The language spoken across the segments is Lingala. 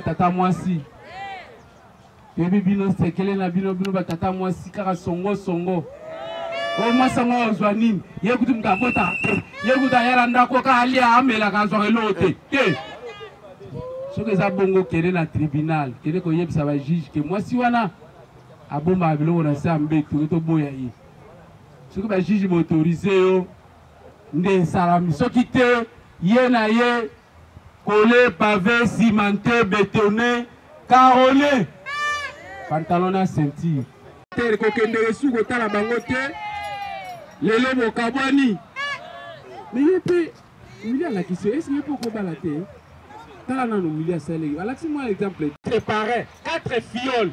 batata mwasi. Yebi bino sekele na bino batata mwasi kaka songo. O mwasanga ozwa nini? Yekuti mkavota te. Yekuta yala ndako ka alia amela kanzwa elote. Te. Soki eza bongo kele na tribunal, kele ko yebisa ba juge ke mwasi wana aboma biloko na sambe to boya yi. Soki ba juge m'autoriser yo nde salami soki te ye na ye collé pavé cimenté bétonné carolé pantalon na ceinture tere ko kende su ko tala bango te lelo bokabwani mais yepe milia la kiso est-ce que pour ko balate tala na no milia sale alaxi moi exemple préparé 4 fioles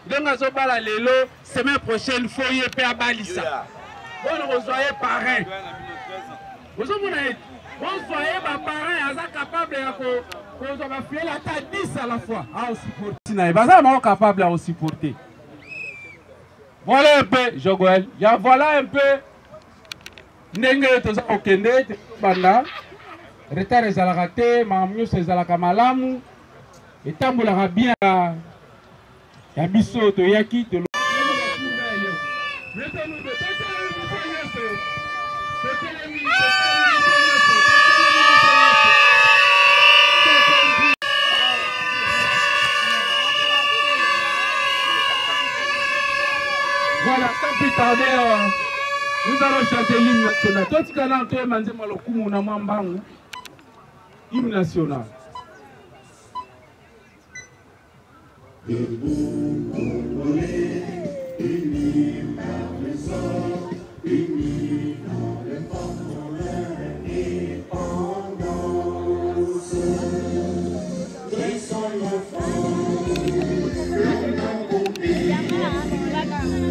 donc azo bala lelo semaine prochaine faut yepe abalisa bon resoyez parrain vous avez bon soyez ma parrain aza capable ya ko zo ba fiel ata 10 à la fois à supporter na baza ma capable à supporter voilà un peu Jogoel ya voilà un peu ndenge to za okende banda retard ezalaka te makambo ezalaka malamu etambulaka bien ya biso to yaki to voilà, sans plus tarder, nous allons chanter l'hymne national. Tout ce qu'on a entendu, manzema lokumu na mambangu, hymne national. Debout, Congolais, unis par le sang, unis dans le fort pour l'indépendance. Dressons nos fronts, dans mon pays,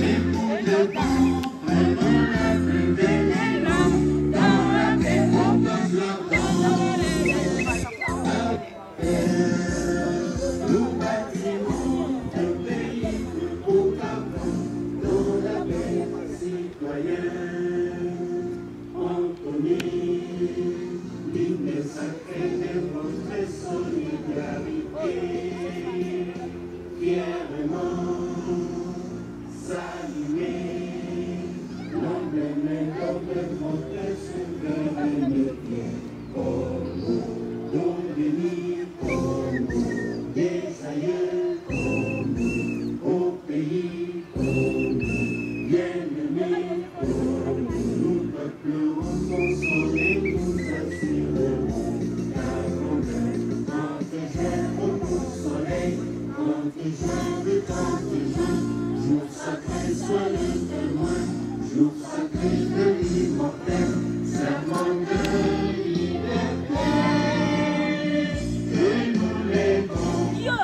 et pour debout, prenons la plus belle langue, dans la paix, on pose leur nous bâtirons un pays de beau canon, dans la paix citoyenne. Anthony, l'hymne sacré de votre solidarité, fièrement saluer l'emblème de votre souveraineté. Congo, don béni, Congo, des aïeux, Congo, au pays, Congo, bien-aimé, Congo, nous peuplerons consoler, nous assurerons la grandeur. Quand tes germes au soleil, quand tes germes, jour sacré soit le témoin, jour sacré de l'immortel, serment de liberté. Que nous lèvons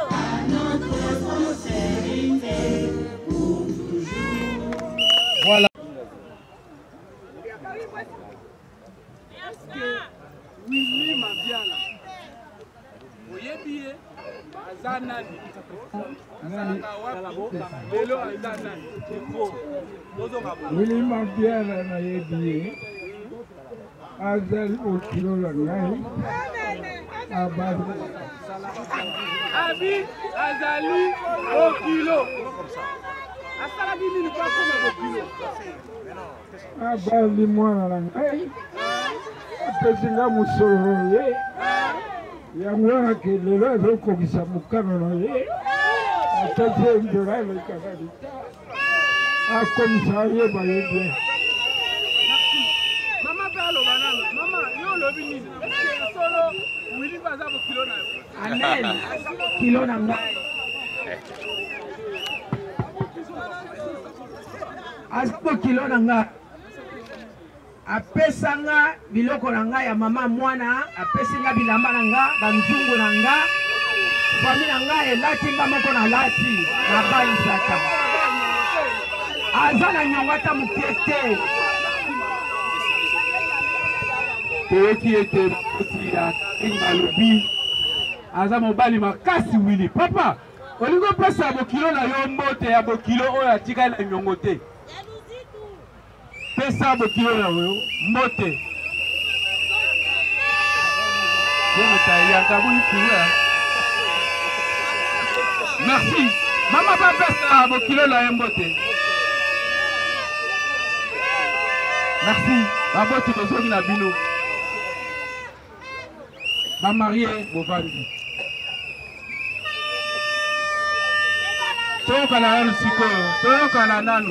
à notre prospérité pour toujours. Voilà. Est-ce que Willy Mabiala, Oyebiye, Azanani, Willy Mabiala na Yebiye, Azali Okilo la ngai, Abi Azali Okilo. Asala bini ni kwa koma Okilo. Abali mwana la ngai, apesinga musoro ye, yamwana kelelo azokokisa mukano na ye, atase ndora le kanalita, akomisa ye ba ye bien. Mama balo banana, mama yo lobi ni solo Willy baza bo kilo na yo. Amen. Kilo na ngai. Aspo kilo na ngai. Apesanga biloko na ngai ya mama mwana, apesinga bilamba na ngai, banzungu na ngai. Fami na ngai elati nga moko na lati na balisaka. Aza na nyongata mukete. Toyoki ete ya ingalobi aza mobali makasi Willy. Papa, olingo pesa bokilo na yo mbote ya bokilo oyo atika na nyongo te. Pesa bokilo na yo mbote. Yemo ta ya kabu ifiwa. Merci. Maman papa ça bokilo la mbote. Merci. Babote tozoki na bino. Ba marié bovandi. Tokala na siko, tokala nanu.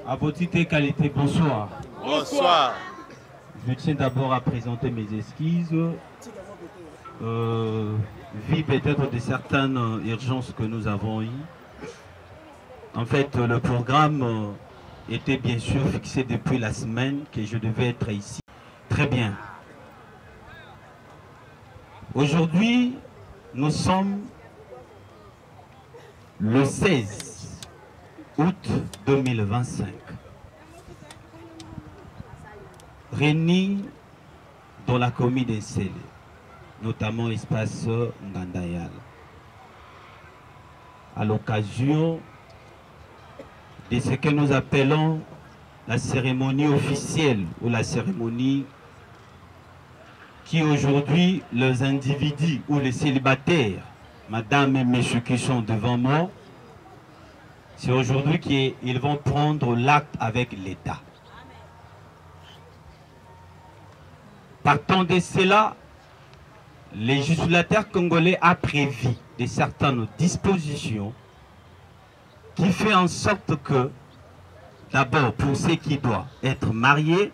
À vos titres et qualités, bonsoir. Bonsoir. Je tiens d'abord à présenter mes excuses. Vu peut-être de certaines urgences que nous avons eues. En fait, le programme était bien sûr fixé depuis la semaine que je devais être ici. Très bien. Aujourd'hui, nous sommes le 16 août 2025. Réunis dans la commune d'Ensele, notamment espace Ngandayal, à l'occasion de ce que nous appelons la cérémonie officielle ou la cérémonie qui aujourd'hui les individus ou les célibataires, madame et messieurs qui sont devant moi, c'est aujourd'hui qu'ils vont prendre l'acte avec l'État. Partant de cela, le législateur congolais a prévu de certaines dispositions qui fait en sorte que, d'abord pour ceux qui doivent être mariés,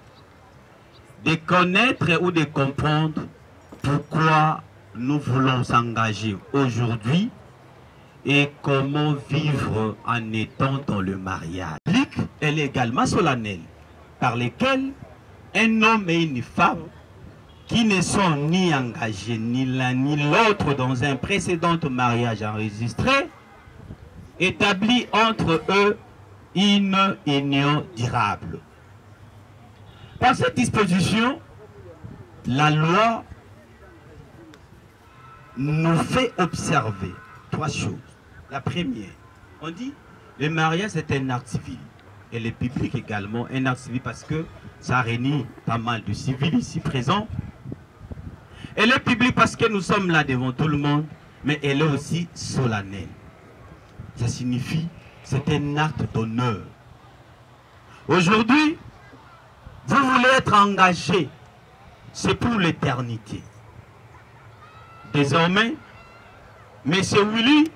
de connaître ou de comprendre pourquoi nous voulons s'engager aujourd'hui et comment vivre en étant dans le mariage. Elle est également solennelle, par lesquelles un homme et une femme qui ne sont ni engagés ni l'un ni l'autre dans un précédent mariage enregistré, établit entre eux une union durable. Par cette disposition, la loi nous fait observer trois choses. La première, on dit le mariage est un acte civil et le public également un acte civil parce que ça réunit pas mal de civils ici présents. Et le public parce que nous sommes là devant tout le monde, mais elle est aussi solennelle. Ça signifie c'est un acte d'honneur. Aujourd'hui, vous voulez être engagé, c'est pour l'éternité. Désormais, Monsieur Willy,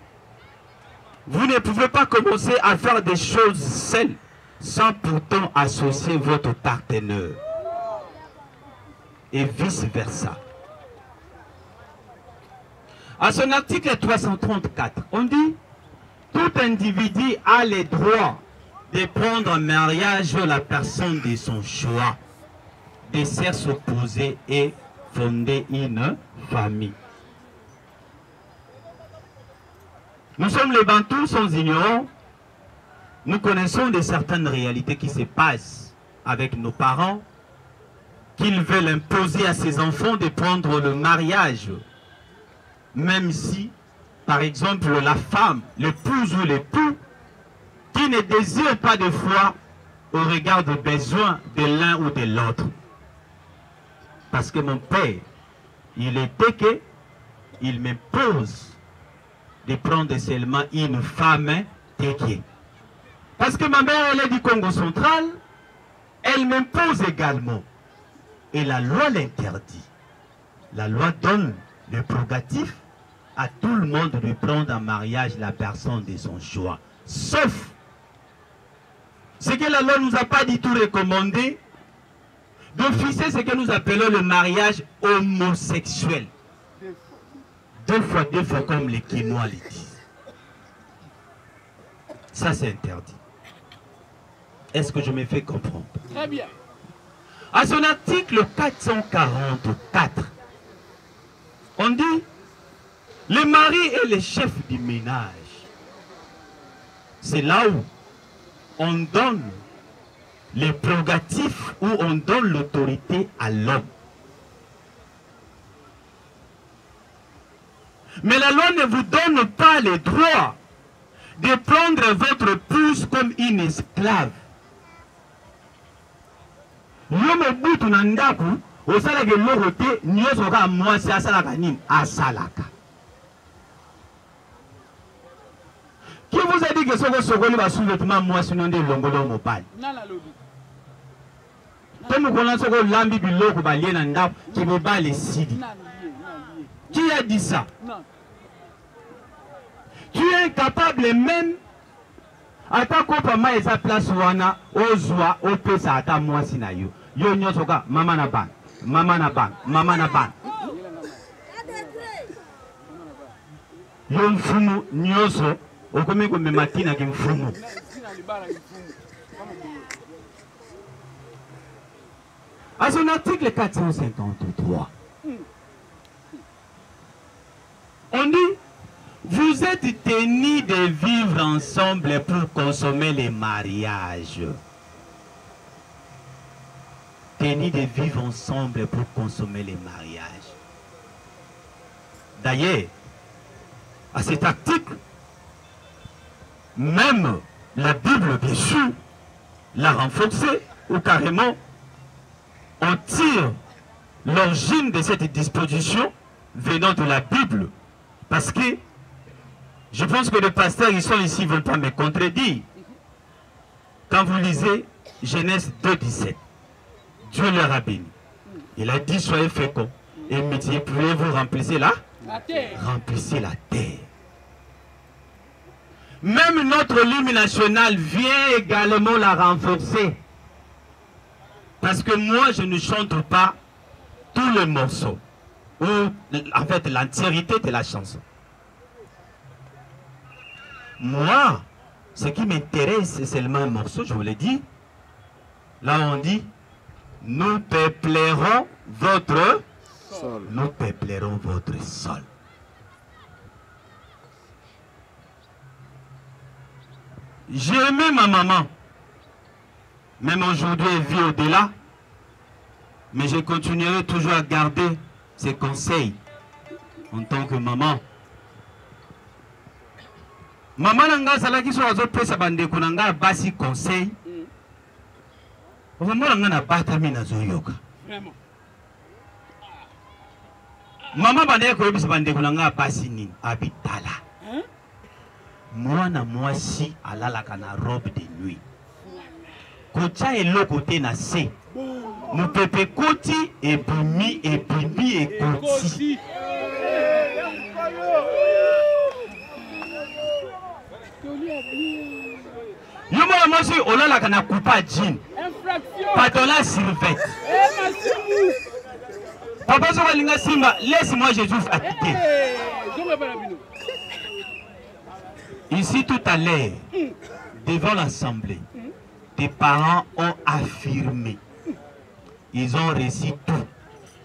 vous ne pouvez pas commencer à faire des choses seules sans pourtant associer votre partenaire. Et vice-versa. À son article 334, on dit tout individu a le droit de prendre en mariage la personne de son choix, de s'opposer et fonder une famille. Nous sommes les Bantous sans ignorants. Nous connaissons de certaines réalités qui se passent avec nos parents, qu'ils veulent imposer à ses enfants de prendre le mariage. Même si, par exemple, la femme, l'épouse ou l'époux, qui ne désire pas de foi au regard des besoins de l'un ou de l'autre. Parce que mon père, il était que, il m'impose de prendre seulement une femme dédiée. Parce que ma mère, elle est du Congo central, elle m'impose également. Et la loi l'interdit. La loi donne le prérogatif à tout le monde de prendre en mariage la personne de son choix. Sauf ce que la loi ne nous a pas du tout recommandé, de fixer ce que nous appelons le mariage homosexuel. Deux fois comme les Quinois le disent. Ça c'est interdit. Est-ce que je me fais comprendre? Très bien. À son article 444, on dit le mari est le chef du ménage. C'est là où on donne les prérogatives, où on donne l'autorité à l'homme. Mais la loi ne vous donne pas le droit de prendre votre épouse comme une esclave. L'homme bout na ndaku, osala ke lorote, nyoso ka mwasi asalaka nini asalaka. vous a dit que ce que Sokoli va sous-vêtement, moi, sinon des longolo mobile. Comme vous connaissez ce que l'ambi du loco va lier dans le qui veut pas les sidi. Qui a dit ça? Tu es incapable même. Ata ko pama esa place wana ozwa opesa ata mwasi na yo. Yo nyoso ka mama na ban. Mama na ban. Mama na ban. Yo mfumu nyoso okome ko mematina ki mfumu. À son article 453, on dit vous êtes tenus de vivre ensemble pour consommer les mariages. Tenus de vivre ensemble pour consommer les mariages. D'ailleurs, à cet article, même la Bible, bien sûr, l'a renforcé, ou carrément, on tire l'origine de cette disposition venant de la Bible. Parce que je pense que les pasteurs qui sont ici ne veulent pas me contredire. Quand vous lisez Genèse 2,17, Dieu leur a béni. Il a dit soyez féconds et multipliez-vous, remplissez la terre. Remplissez la terre. Même notre hymne national vient également la renforcer. Parce que moi, je ne chante pas tous les morceaux. Ou en fait l'entièreté de la chanson. Moi, ce qui m'intéresse, c'est seulement un morceau, je vous l'ai dit. Là, on dit, nous peuplerons votre sol. Nous peuplerons votre sol. J'ai aimé ma maman. Même aujourd'hui, elle vit au-delà. Mais je continuerai toujours à garder ses conseils en tant que maman. Maman nanga salaki so azo pesa bandeko nanga basi conseil. Vraiment nanga na batami na zo yoka. Vraiment. Maman bandeko yebisa bandeko nanga basi nini abitala. Mwana mwasi alalaka na robe de nuit. Kocha eloko te na se. Mupepe koti ebimi ekoti. Yo mwana mwasi olalaka na coupa jean. Patola sirvette. Papa soka linga simba, laisse-moi Jésus habiter. Ici tout à l'heure, devant l'assemblée, tes parents ont affirmé. Ils ont réussi tout,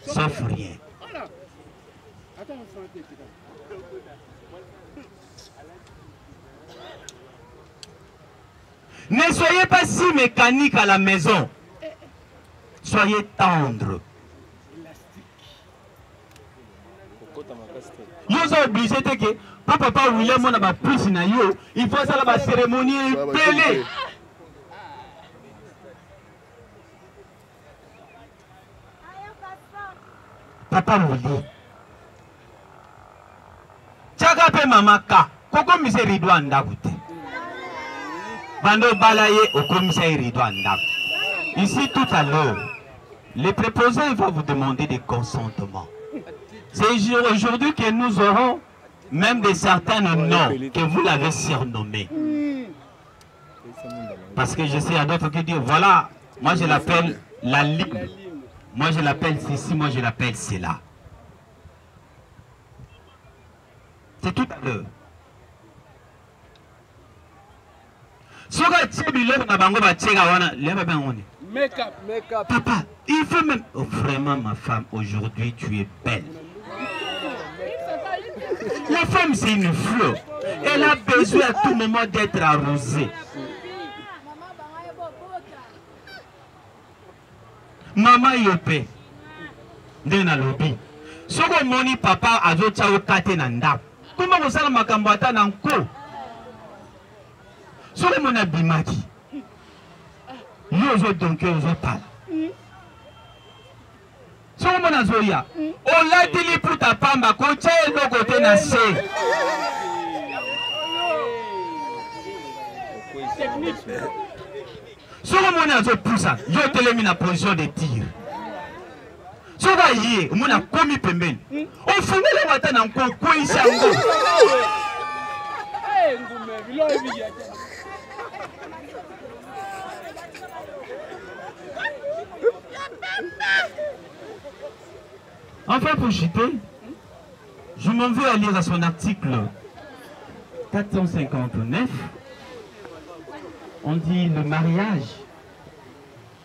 sauf rien. Ne soyez pas si mécanique à la maison. Soyez tendre. Vous êtes obligé de que papa William on a pas plus na yo. Il faut ça la cérémonie belé. Papa William. Tchaka pe mama ka. Koko mise rido andakute. Bando balaye au commissaire rido andakute. Ici tout à l'heure, les préposés vont vous demander des consentements. C'est aujourd'hui que nous aurons même des certains noms que vous l'avez surnommés. Parce que je sais à d'autres qui disent, voilà, moi je l'appelle la ligne, moi je l'appelle ceci, moi je l'appelle cela. C'est tout à l'heure. Papa, il faut même... Oh, vraiment ma femme, aujourd'hui tu es belle. La femme c'est une fleur. Elle a besoin à tout moment d'être arrosée. Maman yope. Ndena lobi. Soko moni papa azo chao kate na ndap. Comment vous allez makambata na nko? Soko mona bimaki. Yozo donc yozo pala. Soko mona zoya. Ola dili puta pamba kocha elo kote na se. Si vous avez poussé, vous avez mis en position de tir. Si vous avez commis pembeni, on fait le matin encore quoi ici encore. Enfin, pour chuter, je m'en vais à lire à son article 459. On dit le mariage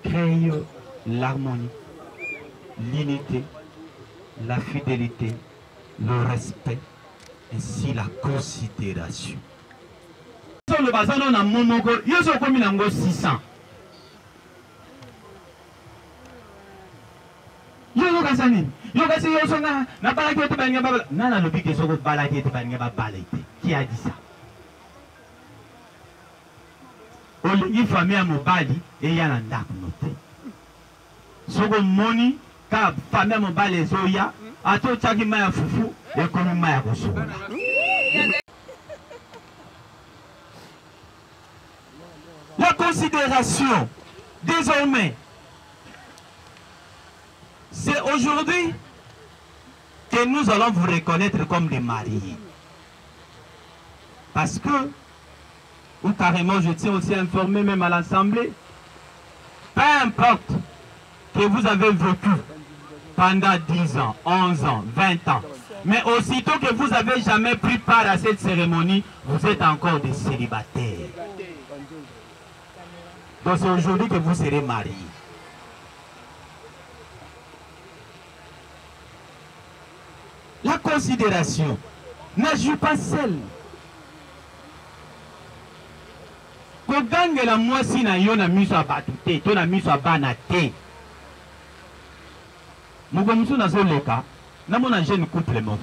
crée l'harmonie, l'unité, la fidélité, le respect, ainsi la considération. Sur le bazar, on a monoko, il y a 600. Yo kasani, yo kasi yo songa na balaki ete balinga babala. Nana lobi ke soko balaki ete balinga babala ete. Qui a dit ça? Olingi famille ya mobali eya na ndako note. Soko moni ka famille ya mobali ezoya ato chaki maya fufu ekomi maya kosola. La considération désormais. C'est aujourd'hui que nous allons vous reconnaître comme des mariés. Parce que, ou carrément je tiens aussi à informer même à l'Assemblée, peu importe que vous avez vécu pendant 10 ans, 11 ans, 20 ans, mais aussitôt que vous n'avez jamais pris part à cette cérémonie, vous êtes encore des célibataires. Donc c'est aujourd'hui que vous serez mariés. La considération n'agit pas seule. Quand la moisi na yo na miso abatute, to na miso abanate. Mugomusu na zo leka, na mona jeune couple mort.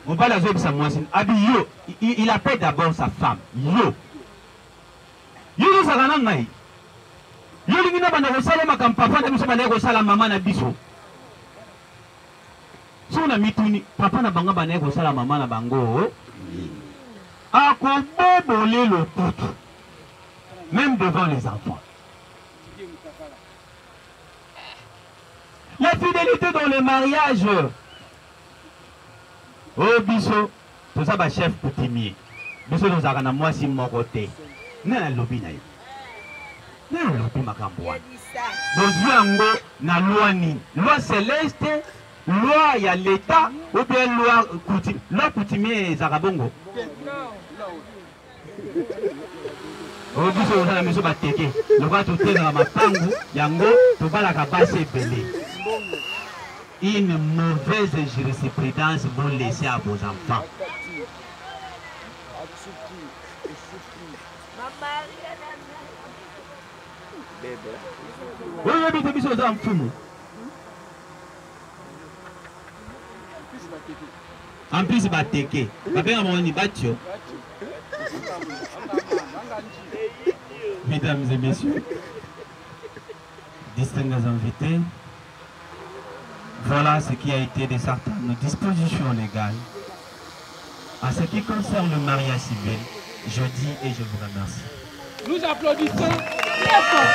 Mobala zo bisa moisi, abi yo, il appelle d'abord sa femme. Yo. Yo zo sakana ngai. Yo lingina bana ko sala makam papa na miso bana ko sala mama na biso. Si on a mis tout, papa n'a pas bané ko sala maman na bango. A ko bobolé le tout. Même devant les enfants. La fidélité dans le mariage. Oh biso, tout ça ba chef coutumier. Biso nous a na moi si mon côté. Na lobi na yo. Na lobi makambo. Donc yango na loi ni, loi céleste. Loi, il y a l'État ou bien loi coutumier Zarabongo. Au bout de la maison, le roi tout est dans ma pango, yango, tout va la cabasser belé. Une mauvaise jurisprudence vous laissez à vos enfants. Oui, habitez bis aux enfants. En plus, bateke. Mesdames et messieurs, distingués invités, voilà ce qui a été de certaines dispositions légales. En ce qui concerne le mariage civil, je dis et je vous remercie. Nous applaudissons très fort.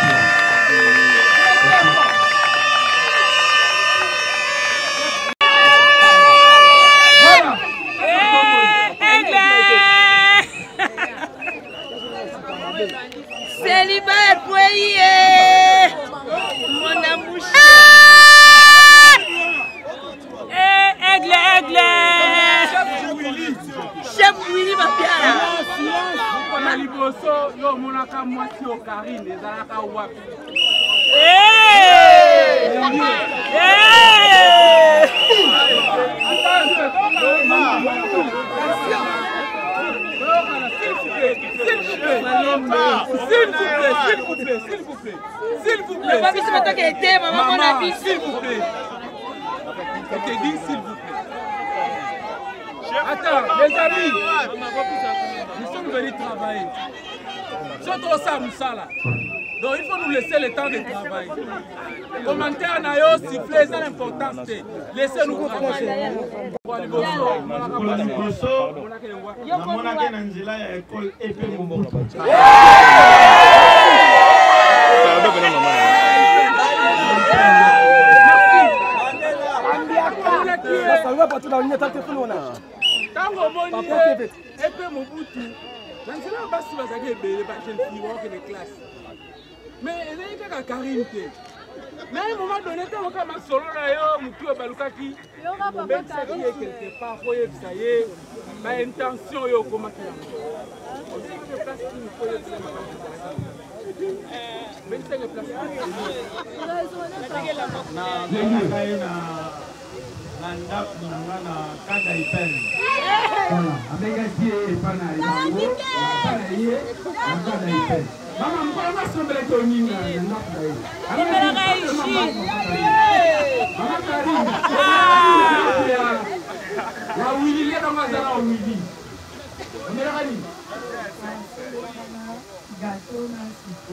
Célibat poyé, mon amour. Aigle. Chef Willy ma piara. On a liboso, yo monaka moisi au Karine, les alaka wapi. S'il vous plaît. Papi, c'est maintenant qu'elle était, maman, mon ami. S'il vous plaît. Je te dis s'il vous plaît. Attends, les amis. Nous sommes venus travailler. Surtout ça, Moussala. Donc il faut nous laisser le temps de travail. Commentaire nayo siffler, c'est l'important. Laissez-nous travailler. Tango moni epe mobutu nanzela basi bazaki ebele ba jeune fille wa de classe mais ezali kaka Karine te mais à un moment donné tango kama solo na yo mutu ebalukaki obebisaki ye quelque part po yebisa ye ba intention yo okomaki yango obebisaki place kini po yebisa makambo obebisaki place na kada ipele. Voilà, avec un pied et pas na ibango, pas na yé, na kada ipele. Mama mpona sombre to ninga na nakai. Mama Karine. La wili le dans mazala wili. Mera kani. Gâteau na site.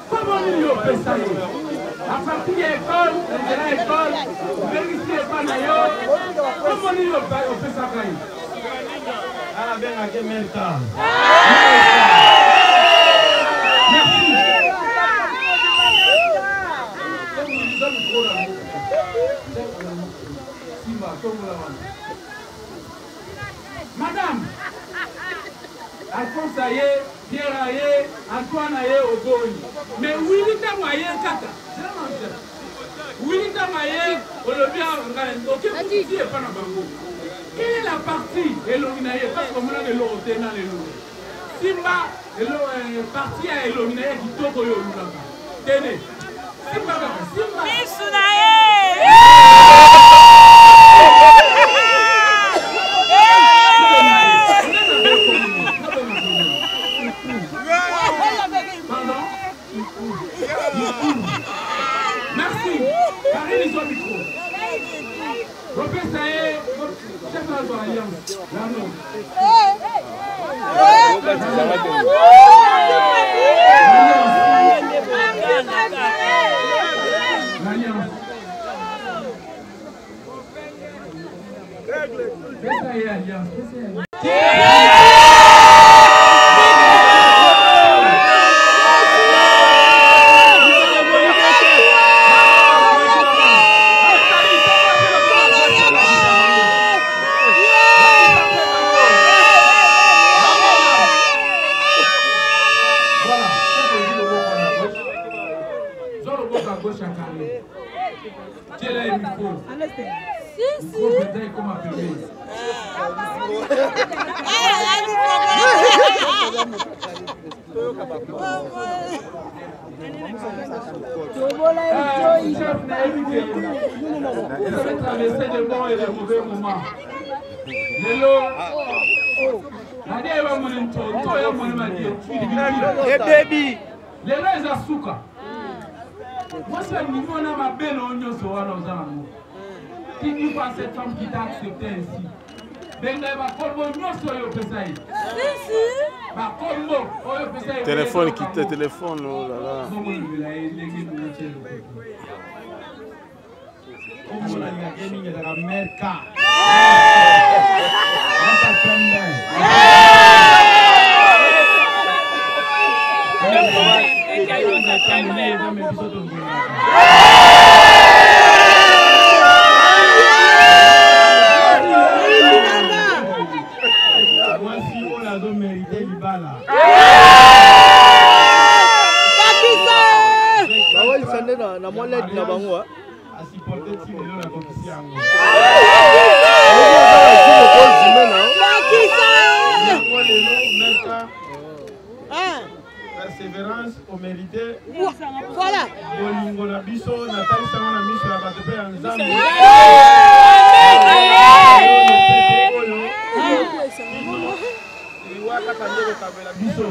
Comment nous fait ça? À partir de l'école, de l'école, vérifier pas d'ailleurs. Comment nous fait ça? Ah ben à quel temps? Madame, Alphonse Aye, Pierre Aye, Antoine Aye, Ogoni. Mais Willy Tamaye, Kaka. Willy Tamaye, Olivia, ok, vous dites pas dans Bango. Quelle est la partie élominaye? Parce qu'on a de l'eau au ténant et l'eau. Simba, partie à élominaye qui toque au Yoruba. Tenez. Simba, Simba. Merci. Karine, ils ont le micro. Robert Saye, chef de l'Alliance. L'Alliance. Moi, c'est un niveau dans ma belle oignon sur un ozan. Qui dit pas cette femme qui t'a accepté ainsi? Téléphone quitte, téléphone, oh là là. Persévérance au mérité. Voilà. Biso.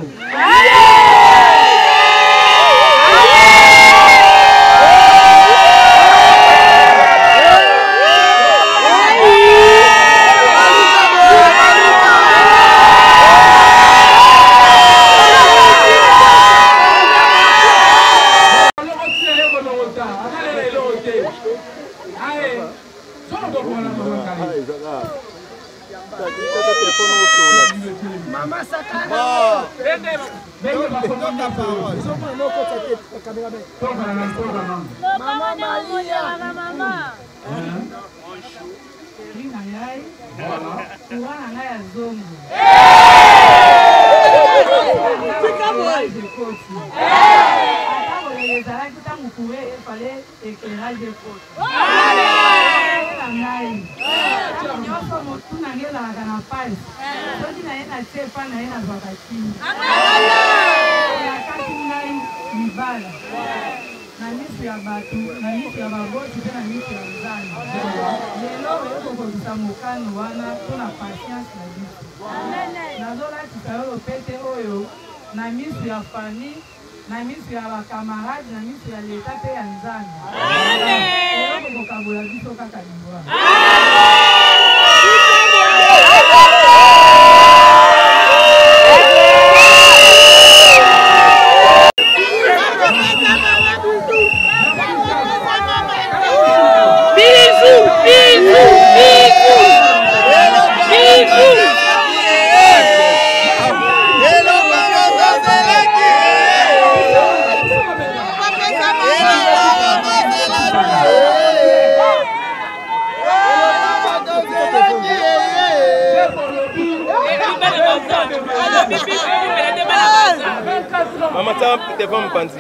Maman Sakana. Maman Maria. Na misi ya batu, na misi ya bagoti, na misi ya mzani. Lelo weko kwa mukano wana, tuna patience na bitu. Nazola kitayolo pete oyo, na misi ya fani, na misi ya bakamarade, na misi ya leta pe ya nzani. Lelo kwa kabula biso kaka liwa. Maman, ça t'es pas me penser.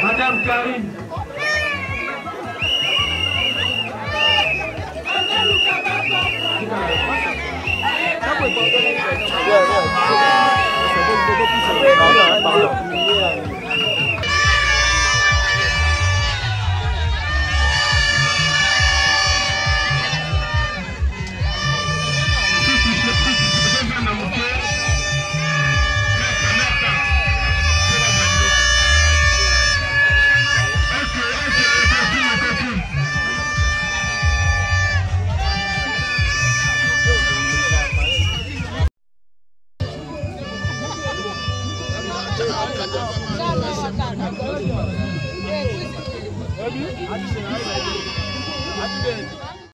Madame Karine. Abi?